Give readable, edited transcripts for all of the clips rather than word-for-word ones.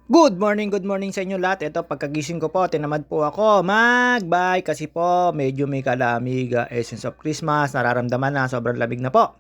Good morning sa inyo lahat. Ito, pagkagising ko po, tinamad po ako mag-bike kasi po medyo may kalamig, essence of Christmas, nararamdaman na, sobrang lamig na po.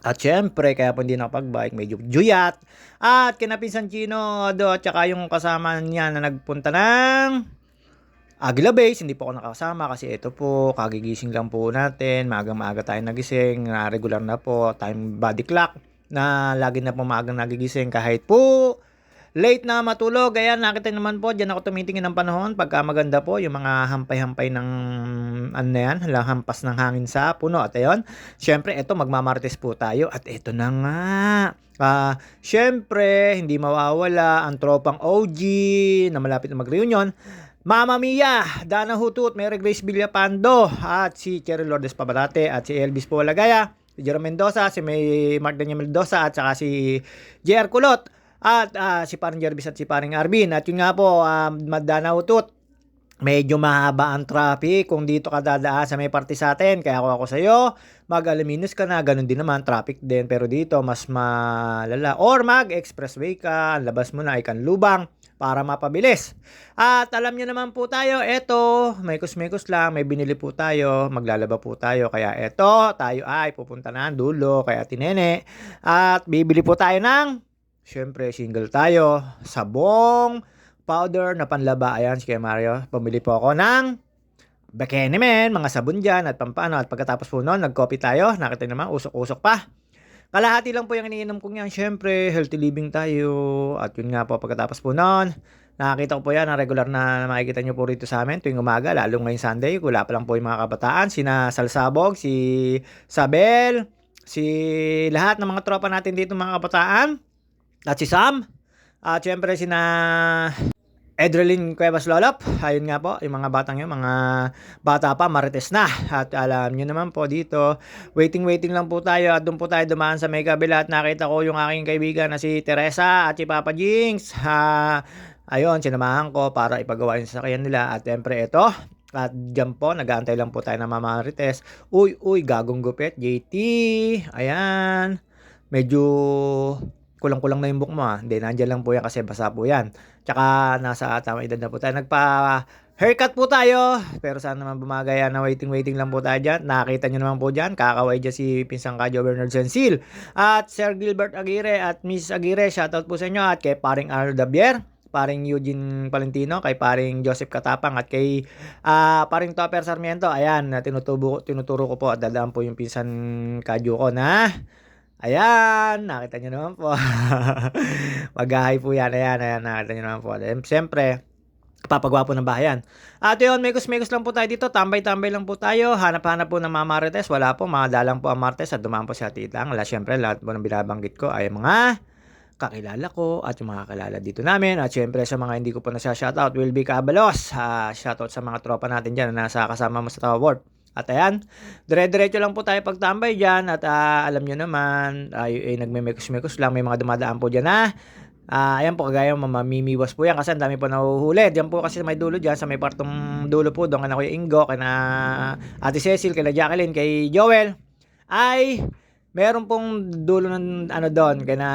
At syempre, kaya po hindi nakapag-bike, medyo juyat. At kinapinsan Chino, do, at saka yung kasama niya na nagpunta ng Aguila Base, hindi po ako nakasama kasi ito po, kagigising lang po natin, maaga-maaga tayo nagising, regular na po, time body clock, na lagi na po maagang nagigising kahit po late na matulog. Ayan, nakita naman po, diyan ako tumitingin ng panahon. Pagka maganda po, yung mga hampay-hampay ng, ano na yan, hampas ng hangin sa puno. At ayun, syempre, ito, magmamartes po tayo. At ito na nga. Syempre, hindi mawawala ang tropang OG na malapit na mag-reunion. Mama Mia, Dana Hutut, Mary Grace Villapando, at si Cherry Lourdes Pabarate, at si Elvis Pualagaya, si Jerome Mendoza, si May Mark Daniel Mendoza, at saka si JR Kulot. At si paring Jervis at si paring Arvin. At yun nga po, Madana Utut. Medyo mahaba ang traffic kung dito ka dadaan sa may parte sa atin. Kaya ako sa'yo, mag-alaminos ka na. Ganun din naman, traffic din. Pero dito, mas malala. Or mag-expressway ka. Ang labas mo na ay Kanlubang para mapabilis. At alam nyo naman po tayo, eto, may kusmekos lang, may binili po tayo, maglalaba po tayo. Kaya eto, tayo ay pupunta na dulo, kaya tinene. At bibili po tayo ng siyempre, single tayo. Sabong powder na panlaba. Ayan, si Kuya Mario. Pumili po ako ng Bikini Men, mga sabon dyan at pampano. At pagkatapos po noon, nag-coffee tayo. Nakita naman, usok-usok pa. Kalahati lang po yung iniinom kong yan. Siyempre, healthy living tayo. At yun nga po, pagkatapos po noon, nakakita ko po yan, ang regular na makikita nyo po rito sa amin tuwing umaga, lalo ngayong Sunday. Wala pa lang po yung mga kabataan. Sina Salsabog, si Sabel, si lahat ng mga tropa natin dito mga kabataan. At si Sam. At syempre sina Edrelyn Cuevas Lolop. Ayun nga po, yung mga batang yun, mga bata pa, marites na. At alam nyo naman po dito, waiting lang po tayo. At doon po tayo dumaan sa may kabila. At nakita ko yung aking kaibigan na si Teresa at si Papa Jinx. Ayun, sinamahan ko para ipagawa yung sasakyan nila. At syempre ito, at dyan po, nag-aantay lang po tayo ng Mama Marites. Uy, gagong gupit, JT. Ayan. Medyo kulang-kulang na yung book mo Hindi, nandiyan lang po yan kasi basa po yan. Tsaka nasa tamang edad na po tayo. Haircut po tayo. Pero sana naman bumagay na waiting lang po tayo dyan. Nakita nyo naman po dyan. Kakaway dyan si Pinsang Kadyo Bernard Sensil. At Sir Gilbert Aguirre at Miss Aguirre. Shoutout po sa inyo. At kay paring Arnold Dabier, paring Eugene Palentino, kay paring Joseph Katapang, at kay paring Topper Sarmiento. Ayan, tinuturo ko po at dadaan po yung Pinsan Kadyo ko na ayan, nakita nyo naman po. Mag-hi po yan. Ayan, nakita nyo naman po. Siyempre, papagwapo ng bahayan. At yun, mekos lang po tayo dito. Tambay-tambay lang po tayo. Hanap-hanap po ng mga Marites. Wala po, madalang po ang Martes at dumaan po si Atitang. Siyempre, lahat po ng binabanggit ko ay mga kakilala ko at yung mga kakilala dito namin. At syempre, sa mga hindi ko po nasa-shoutout, will be Kabalos. Shoutout sa mga tropa natin dyan na nasa kasama mo sa Tower. At ayan, dire-diretso lang po tayo pagtambay dyan. At alam nyo naman, nagme-mekos lang. May mga dumadaan po dyan na ayan po, kagaya mamimimiwas po yan kasi ang dami po nahuhuli. Diyan po kasi may dulo dyan, sa may partong dulo po, doon ka na Kuya Ingo, kay na Ate Cecil, kay na Jacqueline, kay Joel, ay meron pong dulo ng ano doon, kay na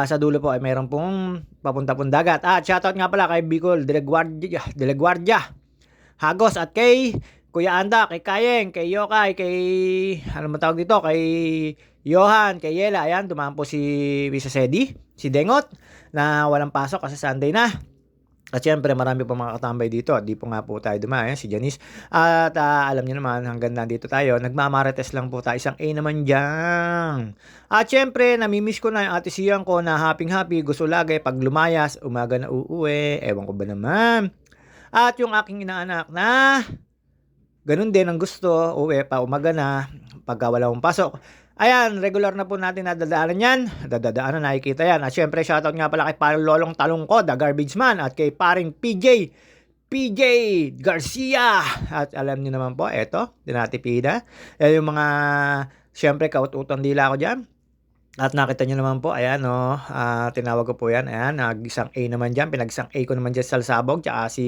sa dulo po ay meron pong papunta pong dagat. At shoutout nga pala kay Bicol Deleguardia Hagos, at kay Kuya Anda, kay Kayeng, kay Yokay, kay ano mo tawag dito, kay Johan, kay Yela. Ayan, dumaan po si Visa Sedi, si Dengot, na walang pasok kasi Sunday na. At syempre, marami po mga katambay dito. At di po nga po tayo dumaan, si Janice. At alam niyo naman, hanggang nandito tayo, nagmamarites lang po tayo. Isang A naman dyan. At syempre, namimiss ko na yung ate siyang ko na happy, gusto lagi pag lumayas, umaga na uuwi. Ewan ko ba naman. At yung aking inaanak na ganun din ang gusto, uwi pa umaga na, pagka wala akong pasok. Ayan, regular na po natin nadadaanan yan. Dadaanan, nakikita yan. At syempre, shoutout nga pala kay paring Lolong Talongko, The Garbage Man, at kay paring PJ Garcia. At alam niyo naman po, eto, dinatipida. Yan yung mga, syempre, kaut-utang dila ko dyan. At nakita nyo naman po, ayan tinawag ko po yan, ayan, nag-isang A naman dyan, pinag-isang A ko naman dyan sa Salsabog, tsaka si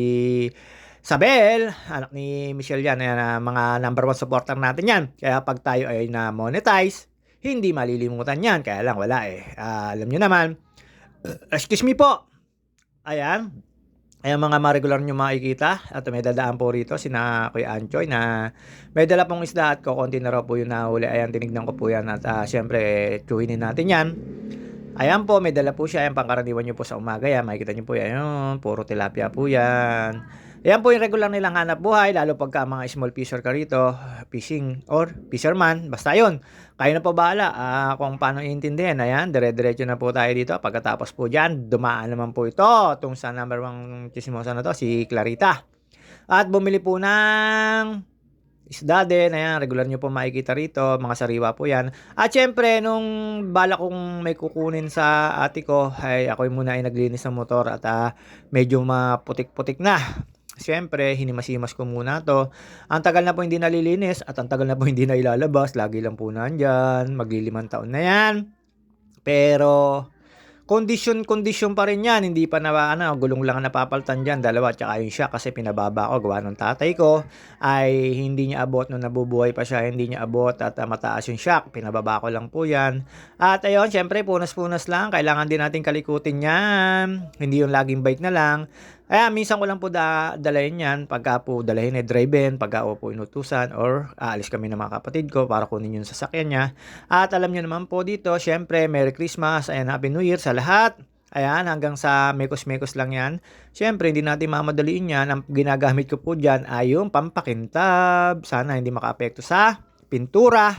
Sabel, anak ni Michelle yan, ayan, mga number 1 supporter natin yan. Kaya pag tayo ay na-monetize, hindi malilimutan yan, kaya lang wala alam nyo naman, Excuse me po. Ayan. Ayan mga ma-regular niyong makikita at may dadaan po rito sina Kuya Anchoy na may dala pong isda at kokonti na raw po yung nahuli. Ayan, tinignan ko po yan at siyempre tsuhinin natin yan. Ayan po, may dala po siya. Ayan, pangkaraniwan niyo po sa umaga yan. Makikita niyo po yan. Ayan, puro tilapia po yan. Ayan po yung regular nilang hanap buhay, lalo pagka mga small fisher ka rito, fishing or fisherman. Basta yun. Kayo na po bahala kung paano iintindihin. Ayan, dire-diretso na po tayo dito. Pagkatapos po dyan, dumaan naman po ito. Itong sa number 1 chismosa na to, si Clarita. At bumili po ng isda din, ayan, regular nyo po makikita rito, mga sariwa po yan. At syempre, nung bala kong may kukunin sa ate ko, ay ako muna ay naglinis ng motor at medyo maputik-putik na. Siyempre, hinimas-himas ko muna to. Ang tagal na po hindi nalilinis at ang tagal na po hindi na ilalabas. Lagi lang po nandyan. Maglilimang taon na yan. Pero kondisyon pa rin yan, hindi pa na gulong lang ang napapalitan dyan, dalawa, tsaka yung shock kasi pinababa ko, gawa ng tatay ko, ay hindi niya abot nung nabubuhay pa siya, hindi niya abot at mataas yung shock, pinababa ko lang po yan. At ayun, syempre, punas-punas lang, kailangan din natin kalikutin yan, hindi yung laging bike na lang. Kaya minsan ko lang po dalahin yan, pagka po dalahin drive-in, pagka po inutusan, or aalis kami ng mga kapatid ko para kunin yung sasakyan niya. At alam niyo naman po dito, syempre, Merry Christmas, ayan, Happy New Year sa lahat. Ayan, hanggang sa mekos-mekos lang yan. Syempre, hindi natin mamadaliin yan. Ang ginagamit ko po dyan ay yung pampakintab. Sana hindi makaapekto sa pintura.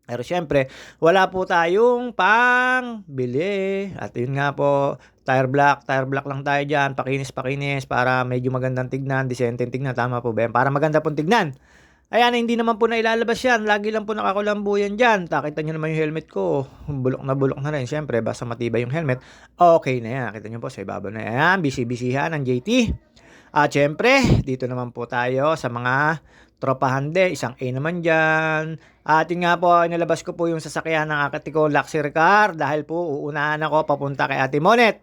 Pero syempre, wala po tayong pang bili. At yun nga po, tire block lang tayo dyan. Pakinis para medyo magandang tignan, decente tignan. Tama po ba yan? Para maganda pong tignan. Ayan, hindi naman po na ilalabas yan. Lagi lang po nakakulambo yan dyan. Nakita nyo naman yung helmet ko. Bulok na rin. Siyempre, basta matibay yung helmet. Okay na yan. Nakita nyo po sa ibabaw na yan. Busy-busyhan ng JT. At siyempre, dito naman po tayo sa mga tropahande. Isang A naman dyan. At yun nga po, inilabas ko po yung sasakyan ng akati ko, luxury car. Dahil po, uunahan ako papunta kay Ate Monet.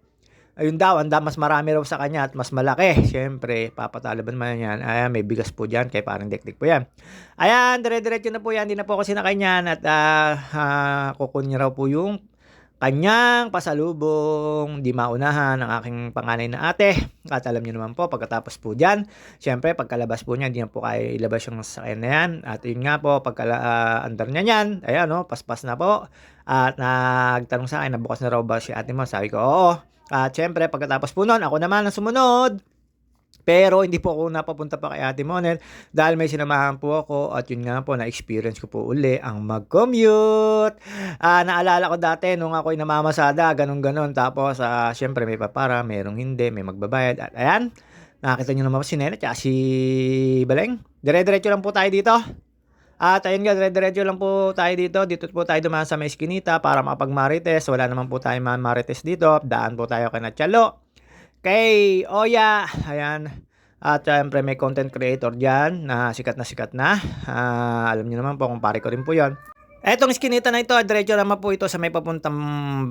Ayun daw, mas marami raw sa kanya at mas malaki. Siyempre, papatalaban man yan. Ayan, may bigas po dyan, kay parang dekdik po yan. Ayan, dire-diretso na po yan. Hindi na po ako sinakay niyan at kukunin raw po yung kanyang pasalubong. Di maunahan ng aking panganay na ate. At alam niyo naman po, pagkatapos po dyan, siyempre, pagkalabas po niya, hindi na po kaya ilabas yung sasakyan na yan. At yun nga po, andar niya yan, ayan, no, paspas na po. At nagtanong sa akin, nabukas na raw ba si ate mo? Sabi ko, oo. At syempre, pagkatapos po nun, ako naman ang sumunod. Pero hindi po ako napapunta pa kay Ate Monel dahil may sinamahan po ako at yun nga po, na-experience ko po uli ang mag-commute. Naalala ko dati nung ako'y namamasada, ganun-ganon. Tapos, syempre may papara, merong hindi, may magbabayad. At ayan, nakita nyo naman si Nena at si Baleng. Dire-diretso lang po tayo dito. At ayun nga, dire-diretso lang po tayo dito. Dito po tayo dumaan sa may eskinita para makapag-marites. Wala naman po tayo marites dito. Daan po tayo kay Natchalo. Kay Oya. Ayan. At syempre may content creator dyan na sikat na. Alam niyo naman po kung pare ko rin po yon. Etong eskinita na ito, diretso naman po ito sa may papuntang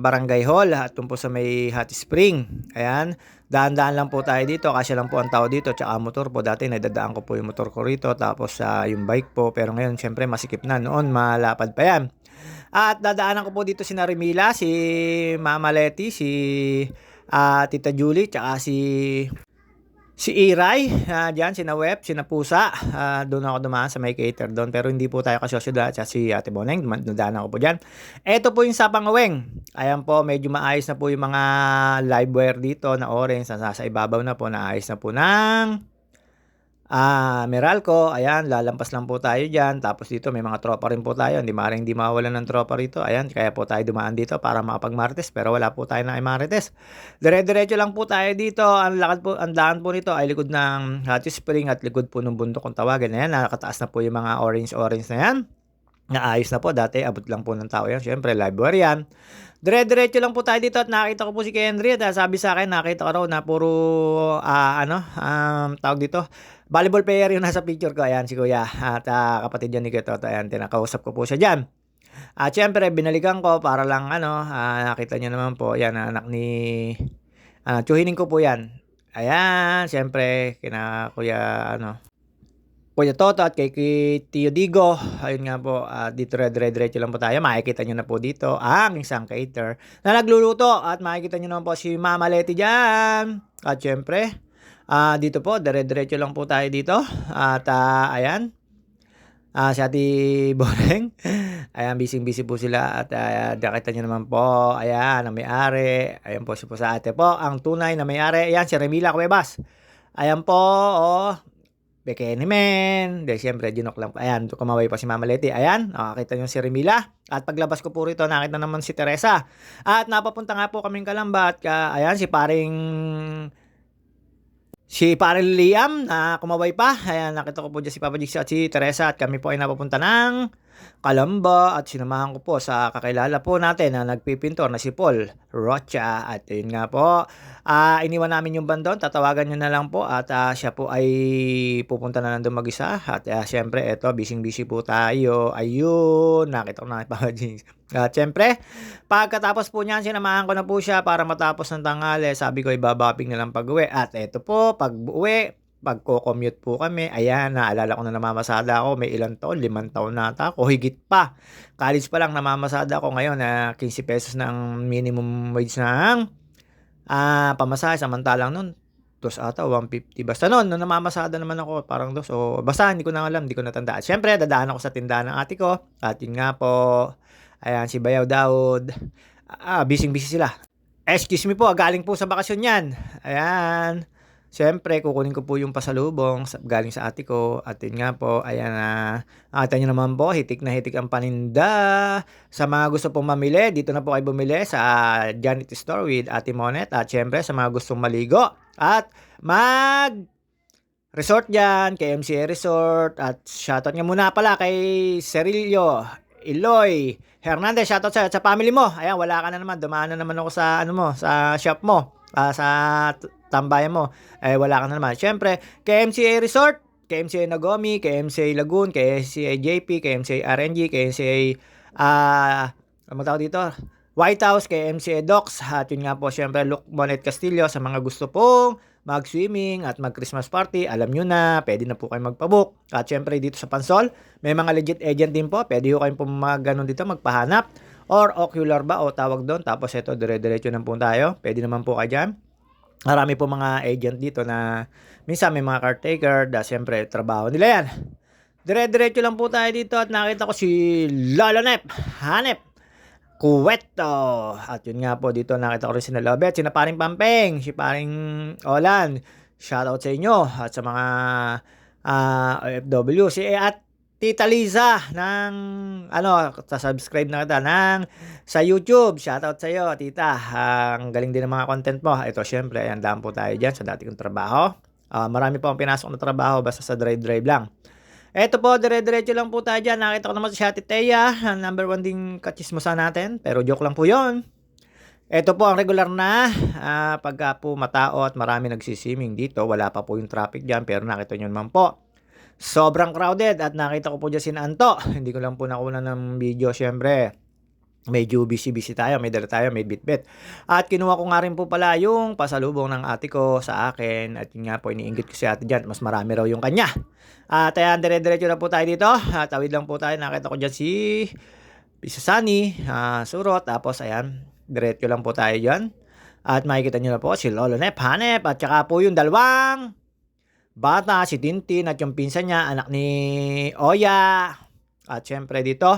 Barangay Hall at po sa may Hot Spring. Ayan, daan-daan lang po tayo dito kasi lang po ang tao dito tsaka motor po. Dati nadadaan ko po yung motor ko rito tapos yung bike po, pero ngayon syempre masikip na, noon malapad pa yan. At dadaanan ko po dito si Narimila, si Mama Leti, si Tita Julie tsaka si Iray, dyan, si Nawep, si Napusa, doon ako dumaan sa may cater doon. Pero hindi po tayo kasosyo doon at si Ate Boneng, nadaan ako po dyan. Ito po yung Sapangaweng. Ayan po, medyo maayos na po yung mga livewire dito na orange. Nasa ibabaw na po, naayos na po ng Meralco. Ayan, lalampas lang po tayo dyan. Tapos dito may mga tropa rin po tayo. Hindi mawalan ng tropa rito. Ayan, kaya po tayo dumaan dito para makapag-marites. Pero wala po tayo na marites. Dire-diretso lang po tayo dito. Ang daan po nito ay likod ng Hot Spring at likod po ng bundok kung tawagin. Ayan, nakakataas na po yung mga orange na yan. Naayos na po. Dati abot lang po ng tao yan. Siyempre, live wire yan. Dire-diretso lang po tayo dito at nakita ko po si Henry at sabi sa akin, nakita ko raw na puro tawag dito, volleyball player yung nasa picture ko. Ayan si Kuya at kapatid yan ni Kuya. Ayan, tinakausap ko po siya dyan. At syempre, binalikan ko para lang nakita niyo naman po, yan, anak ni tsuhinin ko po yan. Ayan, syempre, kina Kuya Kuya Toto at kay Tio Digo. Ayun nga po, dito dire-diretso lang po tayo. Makikita nyo na po dito ang isang cater na nagluluto. At makikita nyo naman po si Mama Leti dyan. At syempre, dito po, dire-diretso lang po tayo dito. At ayan, si Ate Boreng. Ayan, busy-busy po sila. At nakita nyo naman po, ayan, ang may-ari. Ayan po si po sa ate po, ang tunay na may-ari. Ayan, si Remila Cuevas. Ayan po, oh. Bekeni men. Dahil siyempre, ginok lang. Ayan, kumaway pa si Mama Leti. Ayan, nakakita nyo si Remila. At paglabas ko po rito, nakita naman si Teresa. At napapunta nga po kaming Kalamba. At ayan, si paring Liam na kumaway pa. Ayan, nakita ko po dyan si Papa Jix at si Teresa. At kami po ay napapunta ng Kalamba. At sinamahan ko po sa kakilala po natin na nagpipintor na si Paul Rocha. At yun nga po, iniwan namin yung bandon. Tatawagan nyo na lang po. At siya po ay pupunta na nandun mag-isa. At syempre, eto, busy po tayo. Ayun, nakita ko na Papa Jix. At syempre, pagkatapos po niyan, sinamahan ko na po siya para matapos ng tanghali. Sabi ko, ibabaping na lang pag-uwi. At eto po, pag-uwi, pagko-commute po kami, ayan, naalala ko na namamasada ako, may ilang taon, 5 taon na ata ako, higit pa. College pa lang namamasada ako ngayon na 15 pesos ng minimum wage ng pamasahe, samantalang nun, 2 ata, 150. Basta nun namamasada naman ako, parang 2. So, basta hindi ko na alam, hindi ko natandaan. Siyempre, dadaan ako sa tindahan ng ate ko, at yun nga po, ayan, si Bayaw Daud, busy sila. Excuse me po, galing po sa bakasyon yan. Ayan. Siyempre, kukunin ko po yung pasalubong galing sa ate ko. At yun nga po, ayan na. Nakita nyo naman po, hitik na hitik ang paninda. Sa mga gusto pong mamili, dito na po kayo bumili sa Janet Store with Ate Monet. At siyempre, sa mga gustong maligo at resort dyan, kay MCA Resort. At shoutout nga muna pala kay Cerilio Eloy Hernandez, shoutout sa family mo. Ayan, wala ka na naman. Dumaan na naman ako sa sa shop mo. Sa tambayan mo, wala ka na naman. Siyempre, kay MCA Resort, kay MCA Nagomi, kay MCA Lagoon, kay MCA JP, kay MCA RNG, kay MCA ano tawag dito? White House, kay MCA Docs. At yun nga po, siyempre, Luc Monet Castillo, sa mga gusto pong mag-swimming at mag-Christmas party, alam nyo na, pwede na po kayo magpabook. At siyempre, dito sa Pansol, may mga legit agent din po. Pwede kayo po dito, magpahanap. Or ocular ba o tawag doon. Tapos ito, dire-diretso na po tayo. Pwede naman po kayo dyan. Marami po mga agent dito na minsan may mga caretaker. Siyempre, trabaho nila yan. Dire-diretso lang po tayo dito at nakita ko si Lolo Hanep Cueto. At yun nga po, dito nakita ko rin si Nalobet, si Paring Pampeng, si Paring Olan. Shoutout sa inyo at sa mga OFW. At Tita Liza ng subscribe na kita sa YouTube. Shoutout sa iyo, tita. Ang galing din ng mga content mo. Ito syempre, ayan, daan po tayo diyan sa dati kong trabaho. Marami po ang pinasok na trabaho basta sa drive lang. Ito po, dire-diretso lang po tayo diyan. Nakita ko naman si Ate Teya, number 1 ding kachismosa natin, pero joke lang po 'yon. Ito po ang regular na pagka po matao at marami nagsisiming dito. Wala pa po yung traffic diyan, pero nakita niyo naman po. Sobrang crowded at nakita ko po dyan si Anto. Hindi ko lang po nakuha ng video, syempre. Medyo busy tayo, may dala tayo, may bit-bit. At kinuha ko nga rin po pala yung pasalubong ng ate ko sa akin. At yun nga po, iniinggit ko si ate dyan. Mas marami raw yung kanya. At ayan, dire-diretso na po tayo dito. Tawid lang po tayo. Nakita ko dyan si Pisasani, Surot. Tapos ayan, diretso lang po tayo dyan. At makikita nyo na po si Lolo Hanep. At saka po yung dalawang bata, si Tintin at yung pinsan niya, anak ni Oya. At syempre dito,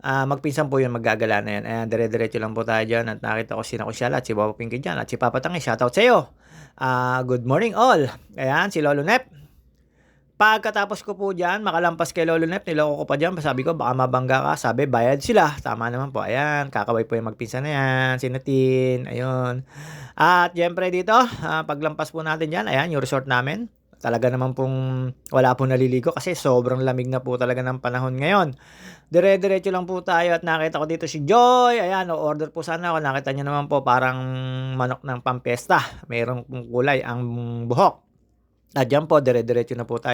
magpinsan po yun, maggagala na yan. Ayan, dire-diretso lang po tayo dyan. At nakita ko si Nakusyala at si Papa Pinky dyan. At si Papa Tangi, shoutout sa iyo. Good morning all. Ayan, si Lolo Nep. Pagkatapos ko po dyan, makalampas kay Lolo Nep, niloko ko pa dyan. Sabi ko, baka mabangga ka. Sabi, bayad sila. Tama naman po. Ayan, kakaway po yung magpinsan na yan. Si Natin. Ayun. At syempre dito, paglampas po natin dyan, ayan, yung resort namin. Talaga naman pong wala pong naliligo kasi sobrang lamig na po talaga ng panahon ngayon. Dire-diretso lang po tayo at nakita ko dito si Joy. Ayan, order po sana ako. Nakita niyo naman po parang manok ng pampesta. Mayroong kulay ang buhok. At dyan po, dire-diretso na po tayo.